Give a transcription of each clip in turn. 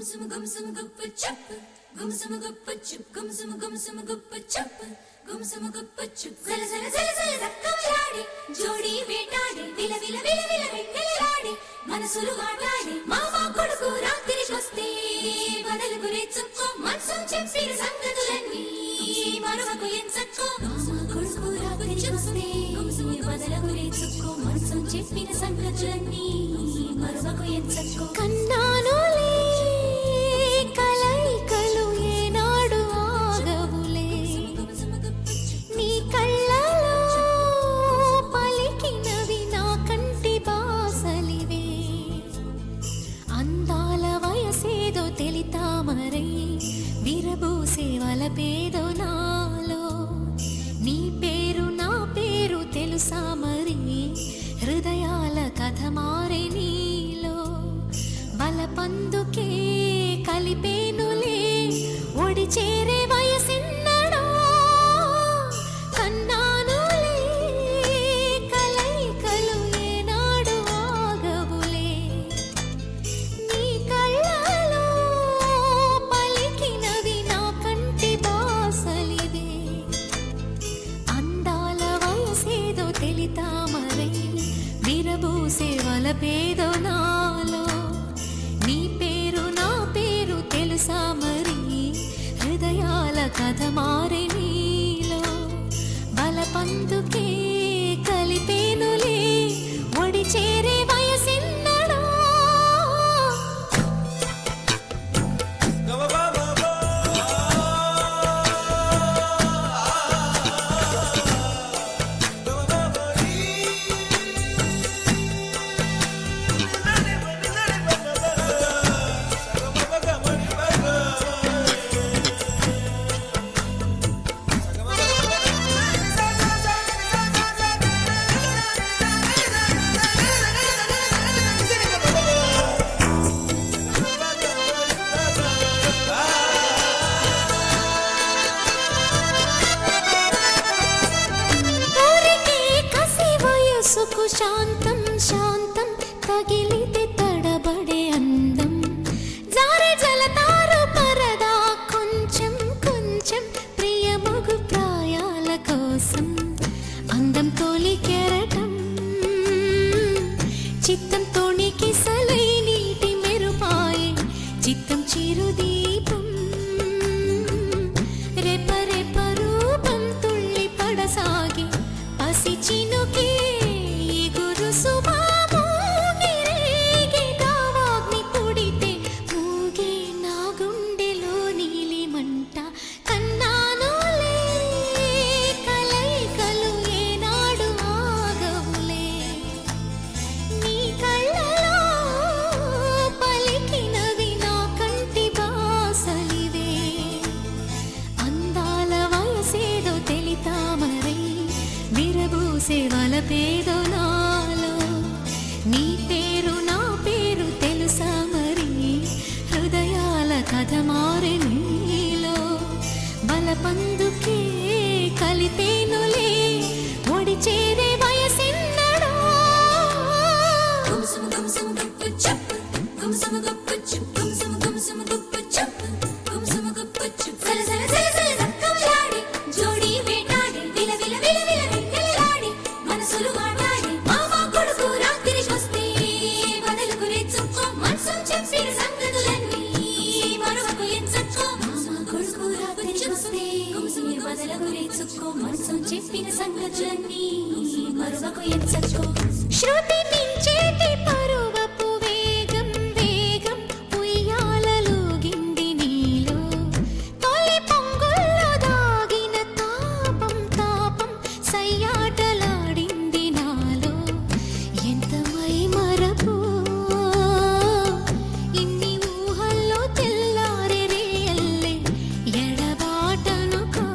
Gumsum gumsum guppa chup, gumsum guppa chup, gumsum gumsum guppa chup, gumsum guppa chup. Zala zala zala zala zakkavalade, jodi vetade, vila vila vila vila vettelade, manasulu vaatade, mama koduku raattirikoste, badaluku reechukko, mansum cheppina sangatulani, maruvaku enchakko, mama koduku raattirikoste, badaluku reechukko, mansum cheppina sangatulani, maruvaku enchakko. కన్నానులే కలైకలు ఏనాడు ఆగవులే నీ కళ్ళలో పలికినవి నా కంటి బాసలివే అందాల వయసేదో తెలితామరై విరబూసే వలపేదో నాలో నీ పేరు నా పేరు తెలుసా మరి హృదయాల కథ మారే నీలో బలపందుకే కలిపేనులే ఒడి చేరే వయసిన్నడో కన్నానులే కలైకలు ఏనాడు ఆగవులే నీ కళ్ళలో పలికినవి నా కంటి బాసలివే అందాల వయసేదో తెలితామరై విరబూసే వలపేదో నాలో నీ పేరు నా పేరు తెలుసా మరి హృదయాల కథ మారే నీలో బలపందుకే కలిపేనులే ఒడి చేరే వయసిన్నడో సుకు శాంతం శాంతం తగిలితే తడబడే అందం జారే జలతారు పరదా కొంచెం కొంచెం ప్రియమగు ప్రాయాల కోసం అందం తోలి కెరటం చిత్తం తోణికి సలై నీటి మెరుపాయే చిత్తం చిరుదీపం రెప రెప రూపం తుళ్ళి పడసాగి పసి చినుకే వలపేదో నాలో నీ పేరు నా పేరు తెలుసా మరి హృదయాల కథ మారే నీలో బలపందుకే కలిపేనులే ఒడి చేరే వయసిన్నడో గుమ్సుము గుమ్సుము గుప్పు చప్ గుమ్సుము గుప్పు చప్ గుమ్సుము గుమ్సుము గుప్పు చప్ గుమ్సుము గుప్పు చప్ జల జల జల జల జక్కవలాడి జోడి వేటాడి విల విల విల విల వెన్నెలలాడి మనసులు వాటాడి మామ కొడుకు రాత్రికొస్తే బదలుకు రెచ్చుకో మనసుం చెప్పిన సంగతులన్నీ మరువకు ఎంచక్కో మామ కొడుకు రాత్రికొస్తే బదలుకు రెచ్చుకో మనసుం చెప్పిన సంగతులన్నీ మరువకు ఎంచక్కో శృతి మించేటి పరువపు వేగం వేగం ఉయ్యాలలోగింది నీలో తొలి పొంగుల్లో దాగిన తాపం తాపం సయ్యాటలాడింది నాలో ఎంత మై మరపు ఇన్ని ఊహల్లో తెల్లారే రేయల్లే ఎడబాటనుకో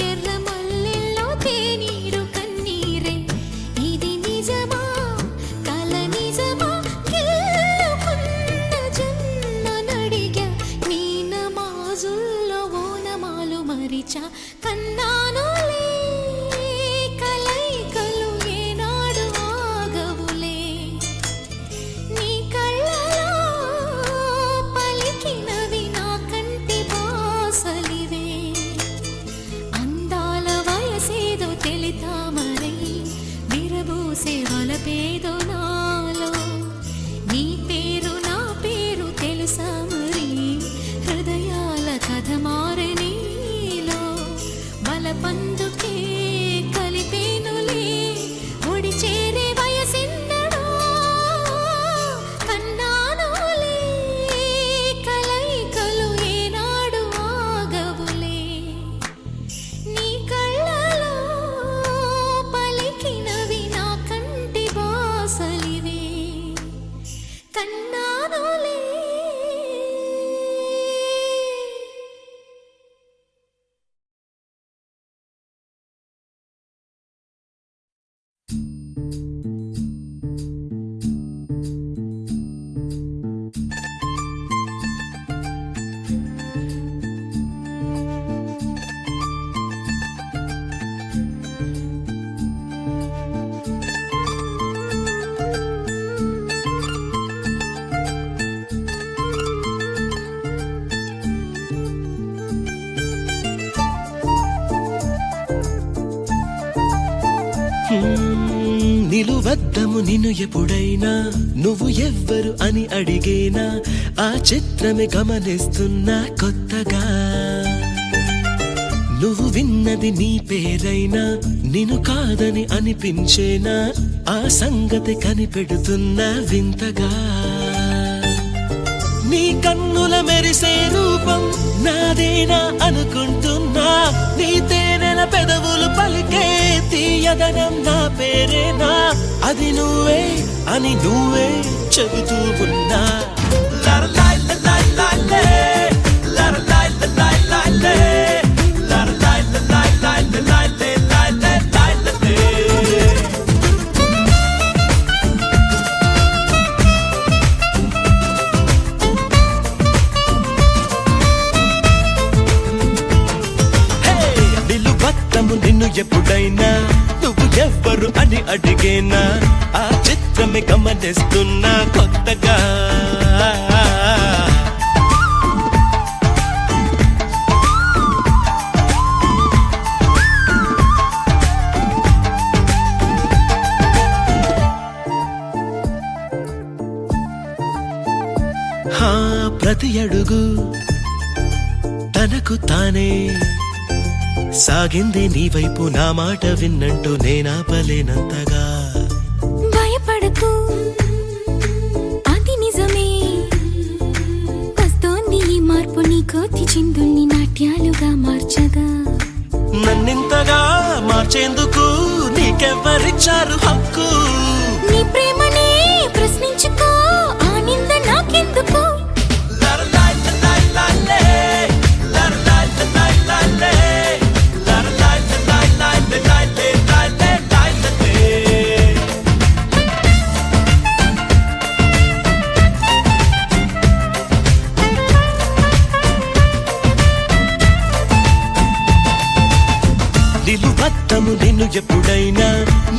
ఎర్ర మల్లెల్లో తేనీరు కన్నీరే ఇది నిజమా నిలువద్దము నిన్ను ఎప్పుడైనా నువ్వు ఎవ్వరు అని అడిగేనా ఆ చిత్రమే గమనిస్తున్నా కొత్తగా నువ్వు విన్నది నీ పేరైనా నిన్ను కాదని అనిపించేనా ఆ సంగతి కనిపెడుతున్నా వింతగా నీ కన్నుల మెరిసే రూపం నాదేనా అనుకుంటున్నా నీ తేనెల పెదవులు పలికే తీయదనం నా పేరేనా అది నువ్వే అని నువ్వే చెబుతూ ఉన్నా లరలాయ్ లలాయ్ లాలే, లరలాయ్ లలాయ్ లాలే, లరలాయ్ లలాయ్ లాలే, లాలే, లాలే, లాలే. నిలువద్దము నిన్ను ఎప్పుడైనా నువ్వు ఎవ్వరు అని అడిగేనా ఆ చిత్రమే గమనిస్తున్నా కొత్తగా ప్రతి అడుగు తనకు తానే సాగింది నీ వైపు నా మాట విన్నంటూ నేనాపలేనంతగా భయపడకు అది నిజమే వస్తోంది ఈ మార్పు నీ కోతి చిందుల్ని నాట్యాలుగా మార్చగా నన్నింతగా మార్చేందుకు నీకెవ్వరిచ్చారు హక్కు నీ ప్రేమనే ప్రశ్నించుకో ఆ నింద నాకెందుకు లరలాయ్ లలాయ్ లాలే, లరలాయ్ లలాయ్ లాలే, లరలాయ్ లలాయ్ లాలే, లాలే, లాలే, లాలే. నిలువద్దము నిన్ను ఎప్పుడైనా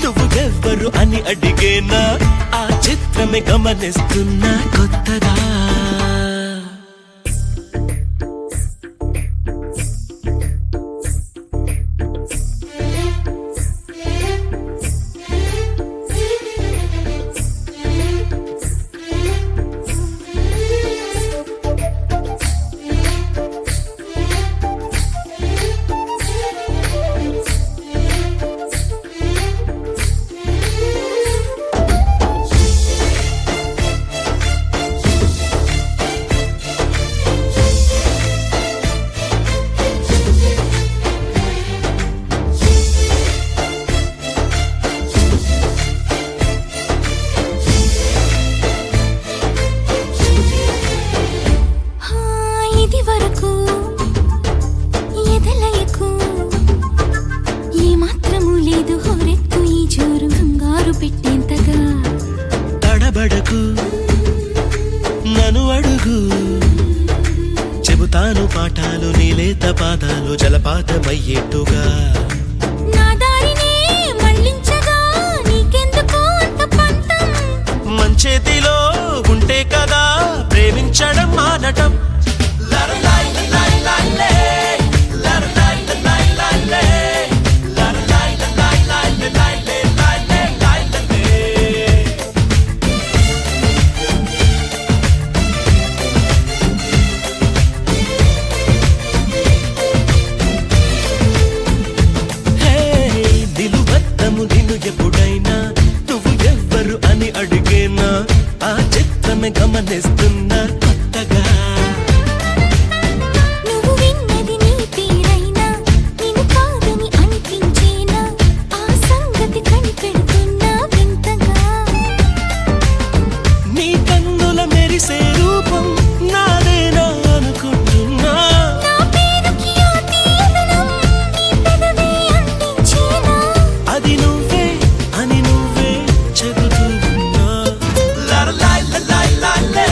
నువ్వు ఎవ్వరు అని అడిగేనా ఆ చిత్రమే గమనిస్తున్నా కొత్తగా ఇది వరకు ఎదలయకు ఏ మాత్రము లేదు హోరెత్తు ఈ జోరు కంగారు పెట్టేంతగా తడబడకు నన్ను అడుగు చెబుతాను పాఠాలు నీలేత పాదాలు జలపాతమయ్యేట్టుగా నా దారినే మళ్ళించగా నీకెందుకు అంత పంతం మంచేతిలో ఉంటే కదా ప్రేమించడం మానటం లరలాయ్ లలాయ్ లాలే, లరలాయ్ లలాయ్ లాలే, లరలాయ్ లలాయ్ లాలే, లాలే, లాలే, లాలే. నిలువద్దము నిన్ను ఎప్పుడైనా నువ్వు ఎవ్వరు అని అడిగేనా ఆ చిత్రమే గమనిస్తున్నా కొత్తగా నువ్వు విన్నది నీ పేరైనా నిన్ను కాదని అనిపించేనా ఆ సంగతి కనిపెడుతున్నా వింతగా నీ కన్నుల మెరిసే రూపం నాదేనా అనుకుంటున్నా నా పేరుకి ఆ తీయదనం నీ పెదవే అందించేనా అది నువ్వే అని నువ్వే చెబుతూ ఉన్నా లరలాయ్ లలాయ్ లాలే,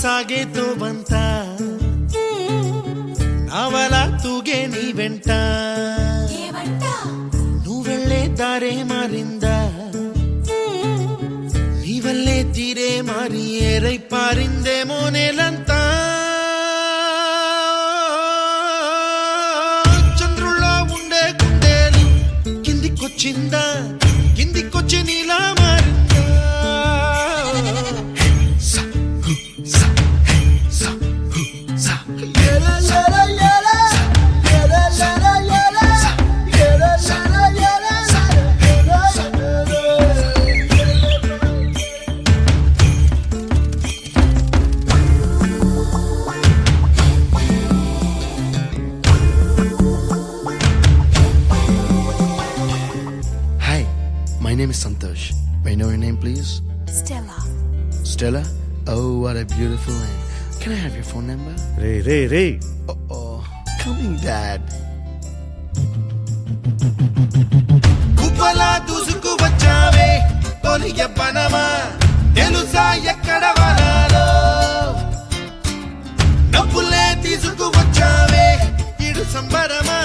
సాగేతో బంత నావలా తూగే నీ వెంట ఏమంటా నువ్వెళ్ళే దారే మారిందా నీ వల్లే తీరే మారి ఏరై పారిందేమో నేలంతా చంద్రుల్లో ఉండే గుండెలు కిందికొచ్చిందా కిందికొచ్చి నీలా మారిందా సా, హు, సా, హే, సా, హు, సా. Hi, my name is Santosh. May I know your name, please? Stella Stella? Oh, what a beautiful name. Can I have your phone number? Ray ray ray Oh, coming, Dad. కుప్పలా దూసుకు వచ్చావే తొలిగ పనమా తెలుసా ఎక్కడ వనాలో నవ్వులే తీసుకు వచ్చావే ఇడు సంబరమా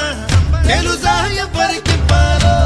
తెలుసా ఎవరికి పాలో